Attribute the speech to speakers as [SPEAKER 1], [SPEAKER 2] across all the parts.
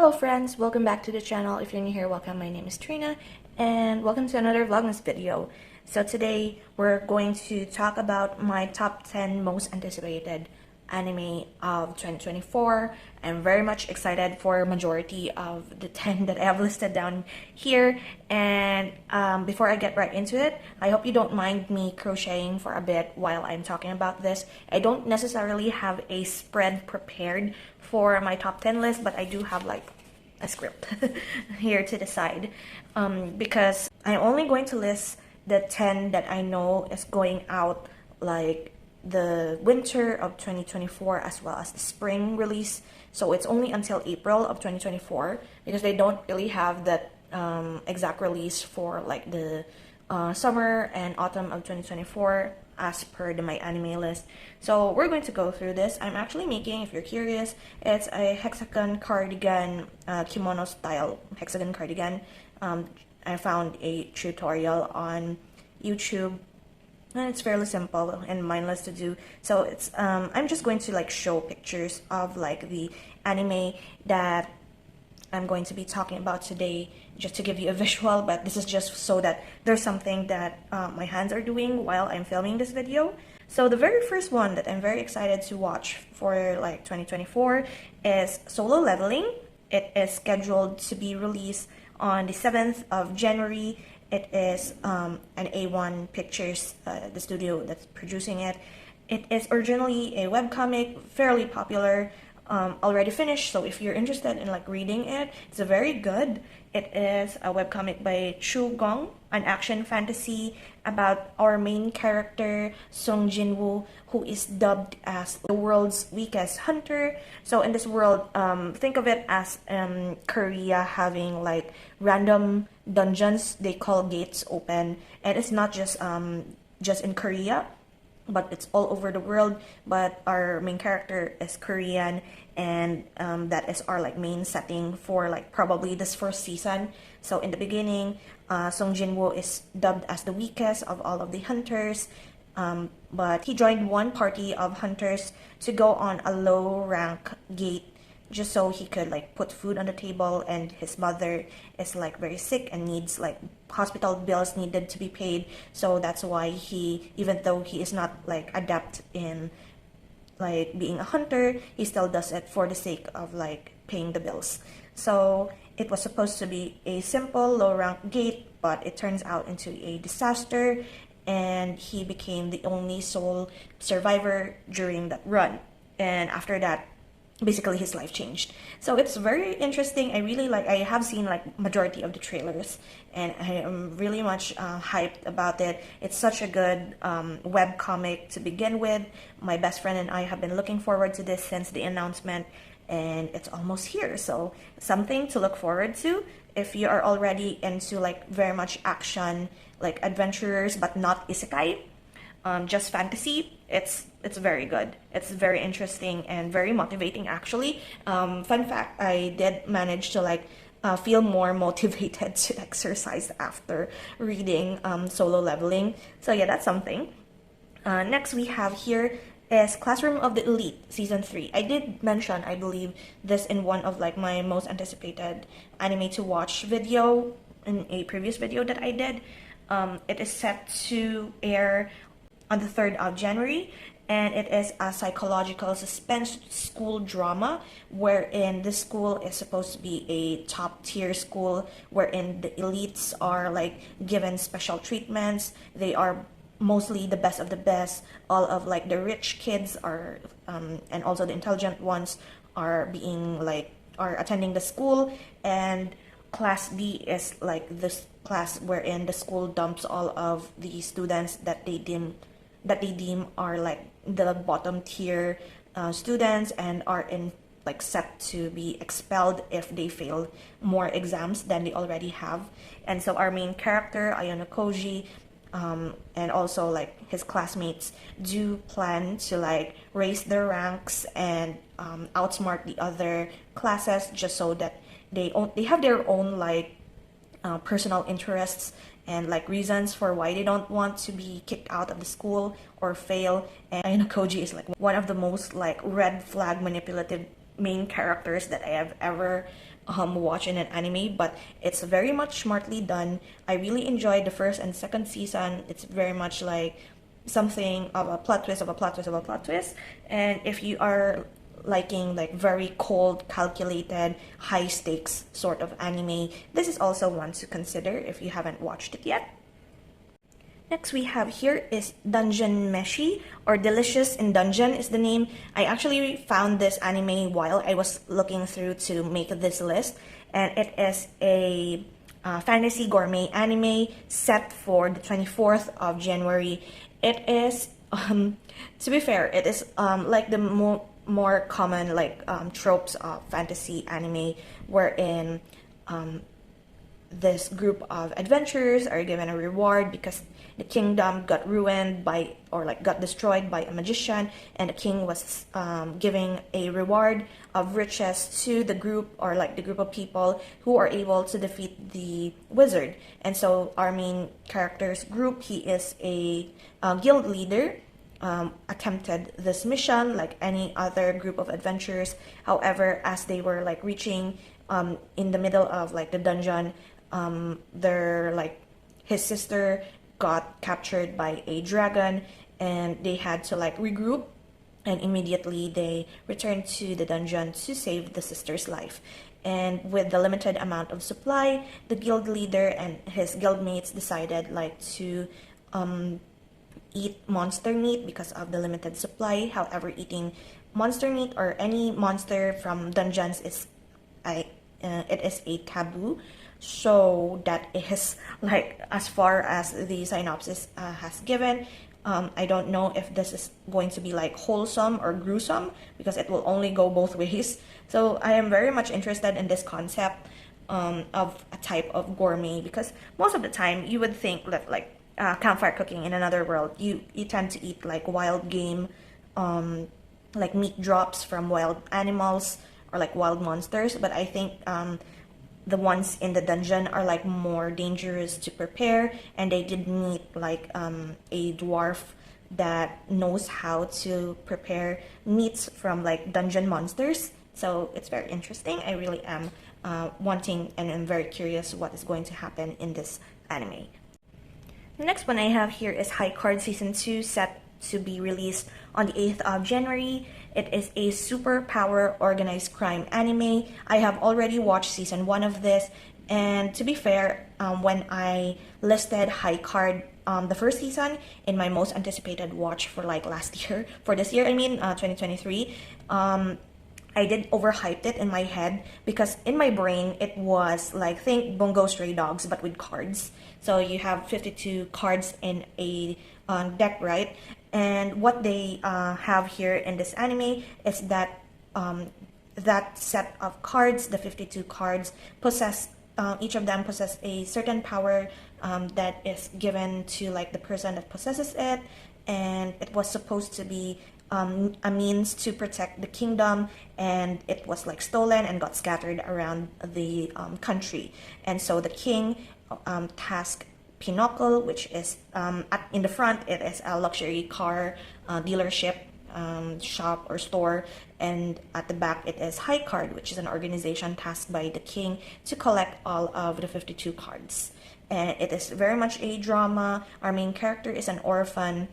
[SPEAKER 1] Hello friends, welcome back to the channel. If you're new here, welcome. My name is Trina and welcome to another Vlogmas video. So today we're going to talk about my top 10 most anticipated anime of 2024. I'm very much excited for majority of the 10 that I have listed down here. And before I get right into it, I hope you don't mind me crocheting for a bit while I'm talking about this. I don't necessarily have a spread prepared for my top 10 list, but I do have like a script here to the side because I'm only going to list the 10 that I know is going out like the winter of 2024 as well as the spring release. So it's only until April of 2024 because they don't really have that exact release for like the summer and autumn of 2024 as per my anime list. So we're going to go through this. I'm actually making, if you're curious, it's a Hexagon cardigan, kimono style Hexagon cardigan. I found a tutorial on YouTube and it's fairly simple and mindless to do. So it's I'm just going to like show pictures of like the anime that I'm going to be talking about today, just to give you a visual, but this is just so that there's something that my hands are doing while I'm filming this video. So the very first one that I'm very excited to watch for like 2024 is Solo Leveling. It is scheduled to be released on the 7th of January. It is an A1 Pictures, the studio that's producing it. It is originally a webcomic, fairly popular, already finished. So if you're interested in like reading it, it's very good. It is a webcomic by Chu Gong, an action fantasy about our main character Song Jinwoo, who is dubbed as the world's weakest hunter. So in this world, think of it as Korea having like random dungeons they call gates open, and it's not just in Korea, but it's all over the world. But our main character is Korean, and that is our like main setting for like probably this first season. So in the beginning, Song Jinwoo is dubbed as the weakest of all of the hunters, but he joined one party of hunters to go on a low rank gate just so he could like put food on the table, and his mother is like very sick and needs like hospital bills needed to be paid. So that's why he, even though he is not like adept in like being a hunter, he still does it for the sake of like paying the bills. So it was supposed to be a simple low rank gate, but it turns out into a disaster, and he became the only sole survivor during that run. And after that, basically his life changed. So it's very interesting. I really like, I have seen like majority of the trailers and I am really much hyped about it. It's such a good web comic to begin with. My best friend and I have been looking forward to this since the announcement, and it's almost here. So something to look forward to if you are already into like very much action, like adventurers, but not isekai, just fantasy. It's very good. It's very interesting and very motivating actually. Fun fact, I did manage to like feel more motivated to exercise after reading Solo Leveling. So yeah, that's something. Next we have here is Classroom of the Elite Season 3. I did mention, I believe, this in one of like my most anticipated anime to watch video in a previous video that I did. It is set to air on the 3rd of January, and it is a psychological suspense school drama wherein the school is supposed to be a top tier school wherein the elites are like given special treatments. They are mostly the best of the best. All of like the rich kids are and also the intelligent ones are being like are attending the school, and class D is like this class wherein the school dumps all of the students that they deem are like the bottom tier students and are in like set to be expelled if they fail more exams than they already have. And so our main character Ayano Koji and also like his classmates do plan to like raise their ranks and outsmart the other classes, just so that they have their own like personal interests and like reasons for why they don't want to be kicked out of the school or fail. And Ayano Koji is like one of the most like red flag manipulative main characters that I have ever watch in an anime, but it's very much smartly done. I really enjoyed the first and second season. It's very much like something of a plot twist of a plot twist of a plot twist. And if you are liking like very cold, calculated, high stakes sort of anime, this is also one to consider if you haven't watched it yet. Next we have here is Dungeon Meshi, or Delicious in Dungeon is the name. I actually found this anime while I was looking through to make this list, and it is a fantasy gourmet anime set for the 24th of January. It is, to be fair, it is like the more common like tropes of fantasy anime, wherein this group of adventurers are given a reward because the kingdom got ruined by, or like got destroyed by a magician, and the king was giving a reward of riches to the group, or like the group of people who are able to defeat the wizard. And so our main character's group, he is a guild leader, attempted this mission like any other group of adventurers. However, as they were like reaching in the middle of like the dungeon, his sister got captured by a dragon, and they had to like regroup, and immediately they returned to the dungeon to save the sister's life. And with the limited amount of supply, the guild leader and his guildmates decided like to eat monster meat because of the limited supply. However, eating monster meat or any monster from dungeons is it is a taboo. So that is like as far as the synopsis has given. I don't know if this is going to be like wholesome or gruesome, because it will only go both ways. So I am very much interested in this concept of a type of gourmet, because most of the time you would think that like campfire cooking in another world, you tend to eat like wild game, like meat drops from wild animals or like wild monsters. But I think the ones in the dungeon are like more dangerous to prepare, and they did meet like a dwarf that knows how to prepare meats from like dungeon monsters. So it's very interesting. I really am wanting, and I'm very curious what is going to happen in this anime. The next one I have here is High Card Season 2, set to be released on the 8th of January. It is a superpower organized crime anime. I have already watched season 1 of this, and to be fair, when I listed High Card the first season in my most anticipated watch for like last year, for this year I mean 2023, I did overhyped it in my head, because in my brain it was like, think Bungo Stray Dogs but with cards. So you have 52 cards in a deck, right? And what they have here in this anime is that that set of cards, the 52 cards, possess each of them possess a certain power that is given to like the person that possesses it, and it was supposed to be a means to protect the kingdom, and it was like stolen and got scattered around the country. And so the king tasked Pinochle, which is in the front, it is a luxury car dealership, shop or store, and at the back it is High Card, which is an organization tasked by the king to collect all of the 52 cards. And it is very much a drama. Our main character is an orphan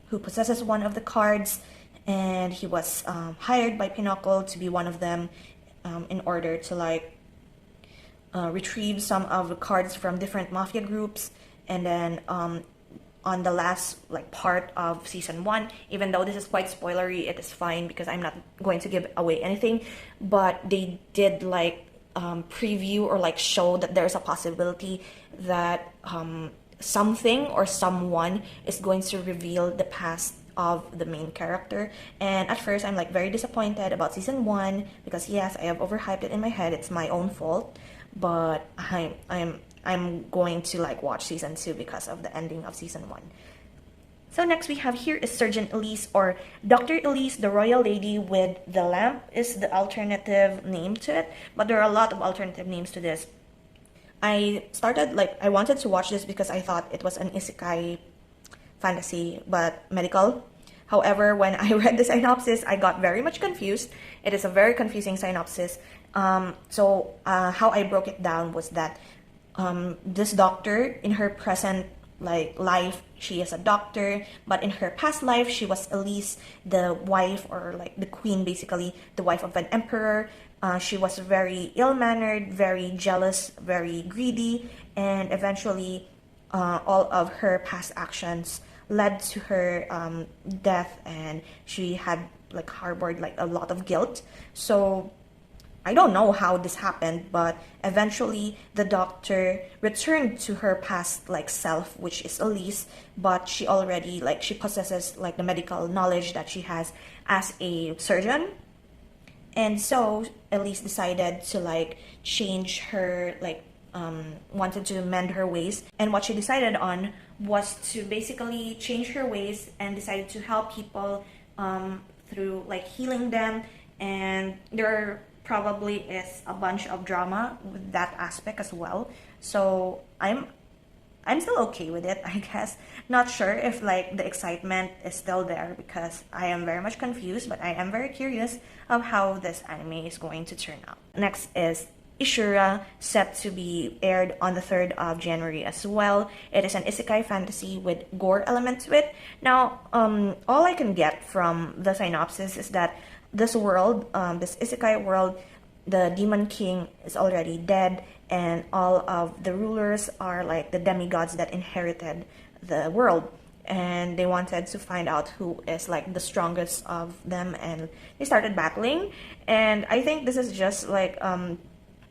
[SPEAKER 1] who possesses one of the cards, and he was hired by Pinochle to be one of them in order to like retrieve some of the cards from different mafia groups. And then on the last like part of season 1, even though this is quite spoilery, it is fine because I'm not going to give away anything, but they did like preview or like show that there's a possibility that something or someone is going to reveal the past of the main character. And at first I'm like very disappointed about season 1, because yes, I have overhyped it in my head, it's my own fault, but I'm going to like watch season 2 because of the ending of season 1. So next we have here is Surgeon Elise, or Dr. Elise, the Royal Lady with the Lamp is the alternative name to it, but there are a lot of alternative names to this. I wanted to watch this because I thought it was an isekai fantasy but medical. However, when I read the synopsis, I got very much confused. It is a very confusing synopsis. How I broke it down was that this doctor, in her present like life, she is a doctor, but in her past life she was Elise, the wife, or like the queen, basically the wife of an emperor. She was very ill-mannered, very jealous, very greedy, and eventually all of her past actions led to her death, and she had like harbored like a lot of guilt. So I don't know how this happened, but eventually the doctor returned to her past like self, which is Elise, but she already like she possesses like the medical knowledge that she has as a surgeon. And so Elise decided to like change her like wanted to mend her ways, and what she decided on was to basically change her ways and decided to help people through like healing them. And there probably is a bunch of drama with that aspect as well, so I'm still okay with it, I guess. Not sure if like the excitement is still there because I am very much confused, but I am very curious of how this anime is going to turn out. Next is Ishura, set to be aired on the 3rd of January as well. It is an isekai fantasy with gore element to it. Now, all I can get from the synopsis is that this world, this isekai world, the demon king is already dead, and all of the rulers are like the demigods that inherited the world, and they wanted to find out who is like the strongest of them, and they started battling. And I think this is just like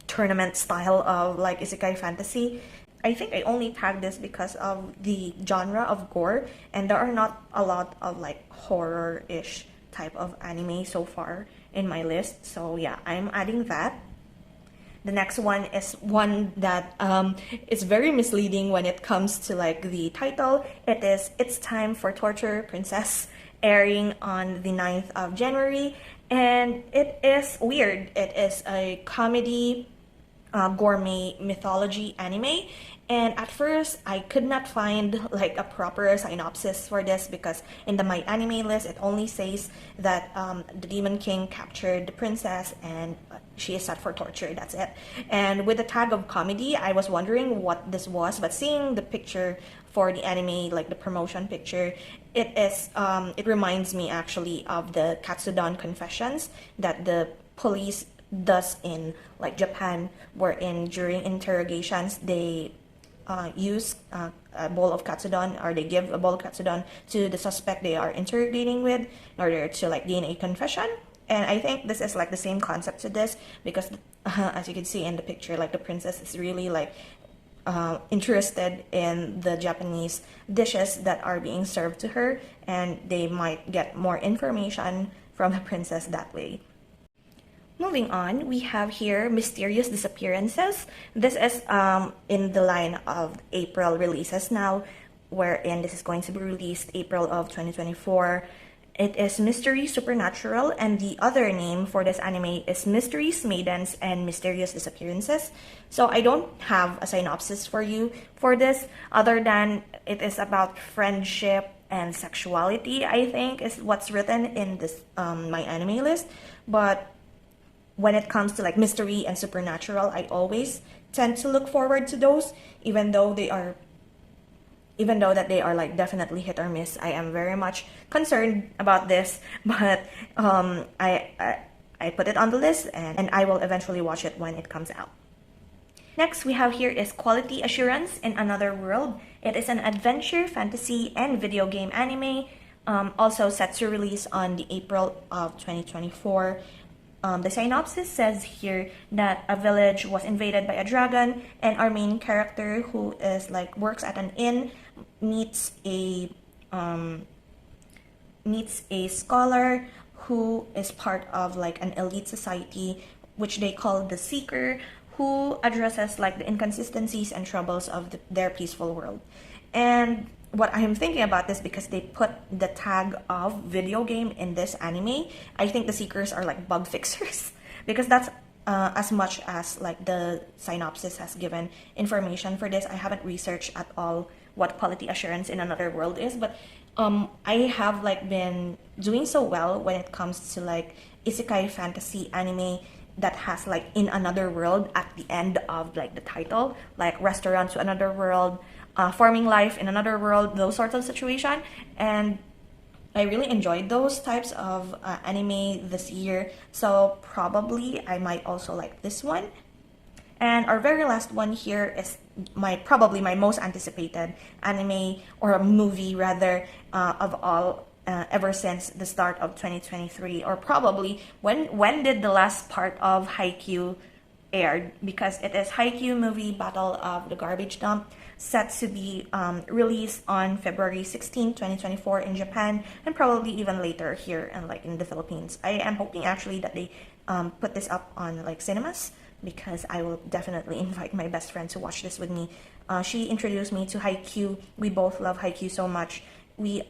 [SPEAKER 1] tournament style of like isekai fantasy. I think I only tagged this because of the genre of gore, and there are not a lot of like horror-ish type of anime so far in my list, so yeah, I'm adding that. The next one is one that is very misleading when it comes to like the title. It is It's Time for Torture Princess, airing on the 9th of January, and it is weird. It is a comedy gourmet mythology anime, and at first I could not find like a proper synopsis for this because in the My Anime list it only says that the Demon King captured the princess and she is set for torture, that's it. And with the tag of comedy, I was wondering what this was, but seeing the picture for the anime, like the promotion picture, it reminds me actually of the Katsudon confessions that the police does in like Japan, wherein during interrogations they use a bowl of katsudon, or they give a bowl of katsudon to the suspect they are interrogating with in order to like gain a confession. And I think this is like the same concept to this because as you can see in the picture, like the princess is really like interested in the Japanese dishes that are being served to her, and they might get more information from the princess that way. Moving on, we have here Mysterious Disappearances. This is in the line of April releases now, wherein this is going to be released April of 2024. It is Mystery Supernatural, and the other name for this anime is Mysteries, Maidens, and Mysterious Disappearances. So I don't have a synopsis for you for this, other than it is about friendship and sexuality, I think, is what's written in this My Anime list. But when it comes to like mystery and supernatural, I always tend to look forward to those, even though they are like definitely hit or miss. I am very much concerned about this, but I put it on the list, and I will eventually watch it when it comes out. Next we have here is Quality Assurance in Another World. It is an adventure, fantasy, and video game anime, also set to release on the April of 2024. The synopsis says here that a village was invaded by a dragon, and our main character, who is like works at an inn, meets a scholar who is part of like an elite society, which they call the Seeker, who addresses like the inconsistencies and troubles of their peaceful world. And what I'm thinking about this, because they put the tag of video game in this anime, I think the Seekers are like bug fixers because that's as much as like the synopsis has given information for this. I haven't researched at all what Quality Assurance in Another World is, but I have like been doing so well when it comes to like isekai fantasy anime, that has like in another world at the end of like the title, like restaurant to another world, farming life in another world, those sorts of situation. And I really enjoyed those types of anime this year, so probably I might also like this one. And our very last one here is probably my most anticipated anime, or a movie rather, of all, ever since the start of 2023, or probably when did the last part of Haikyuu aired, because it is Haikyuu movie Battle of the Garbage Dump, set to be released on February 16, 2024 in Japan, and probably even later here and like in the Philippines. I am hoping actually that they put this up on like cinemas, because I will definitely invite my best friend to watch this with me. She introduced me to Haikyuu. We both love Haikyuu so much. We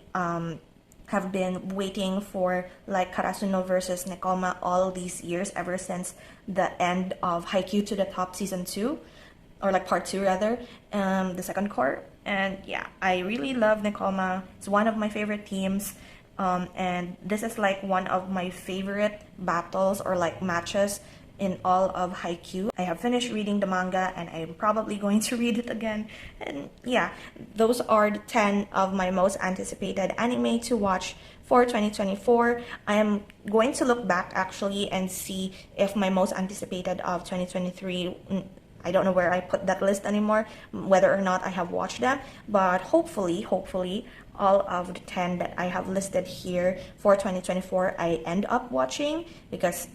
[SPEAKER 1] have been waiting for like Karasuno versus Nekoma all these years, ever since the end of Haikyuu to the Top season 2, or like part 2 rather, the second court. And yeah, I really love Nekoma. It's one of my favorite teams. And this is like one of my favorite battles or like matches in all of Haikyuu. I have finished reading the manga and I'm probably going to read it again. And yeah, those are the 10 of my most anticipated anime to watch for 2024. I am going to look back actually and see if my most anticipated of 2023, I don't know where I put that list anymore, whether or not I have watched them, but hopefully all of the 10 that I have listed here for 2024 I end up watching, because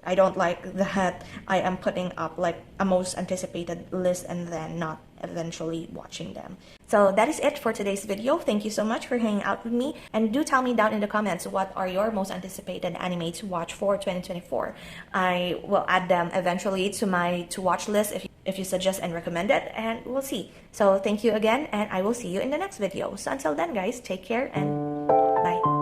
[SPEAKER 1] I don't like that I am putting up like a most anticipated list and then not eventually watching them. So that is it for today's video. Thank you so much for hanging out with me, and do tell me down in the comments what are your most anticipated anime to watch for 2024. I will add them eventually to my to watch list if you suggest and recommend it, and we'll see. So thank you again, and I will see you in the next video. So until then guys, take care and bye.